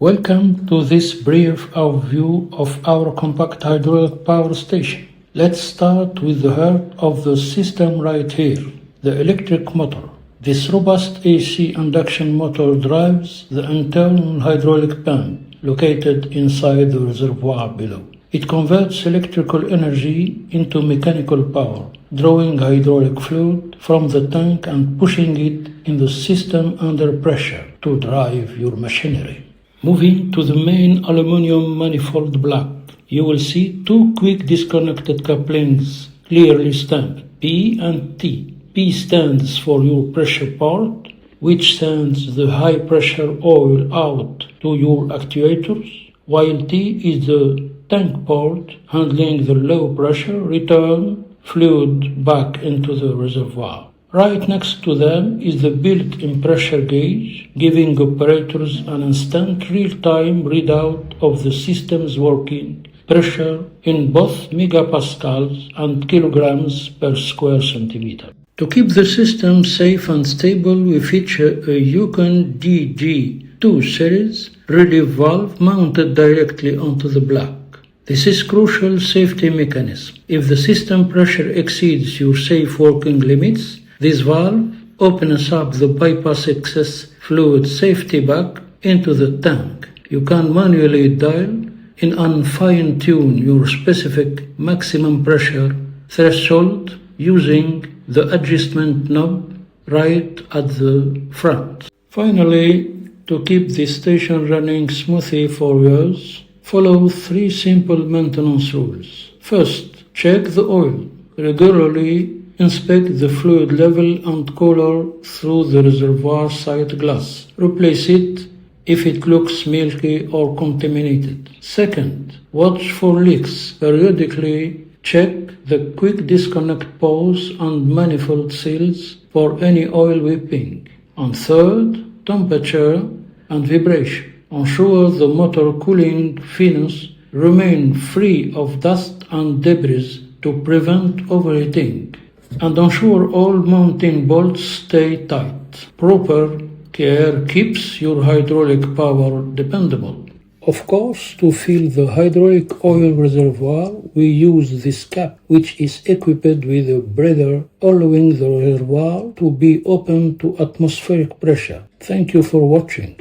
Welcome to this brief overview of our compact hydraulic power station. Let's start with the heart of the system right here, the electric motor. This robust AC induction motor drives the internal hydraulic pump located inside the reservoir below. It converts electrical energy into mechanical power, drawing hydraulic fluid from the tank and pushing it in the system under pressure to drive your machinery. Moving to the main aluminum manifold block, you will see two quick disconnected couplings clearly stamped, P and T. P stands for your pressure port, which sends the high pressure oil out to your actuators, while T is the tank port handling the low pressure return fluid back into the reservoir. Right next to them is the built-in pressure gauge, giving operators an instant real-time readout of the system's working pressure in both megapascals and kilograms per square centimeter. To keep the system safe and stable, we feature a Yuken DG-02 series relief valve mounted directly onto the block. This is a crucial safety mechanism. If the system pressure exceeds your safe working limits, this valve opens up the bypass excess fluid safety back into the tank. You can manually dial in and fine-tune your specific maximum pressure threshold using the adjustment knob right at the front. Finally, to keep this station running smoothly for years, follow three simple maintenance rules. First, check the oil. Regularly inspect the fluid level and color through the reservoir sight glass. Replace it if it looks milky or contaminated. Second, watch for leaks. Periodically check the quick disconnect pores and manifold seals for any oil whipping. And third, temperature and vibration. Ensure the motor cooling furnace remain free of dust and debris to prevent overheating. And ensure all mounting bolts stay tight. Proper care keeps your hydraulic power dependable. Of course, to fill the hydraulic oil reservoir, we use this cap, which is equipped with a breather, allowing the reservoir to be open to atmospheric pressure. Thank you for watching.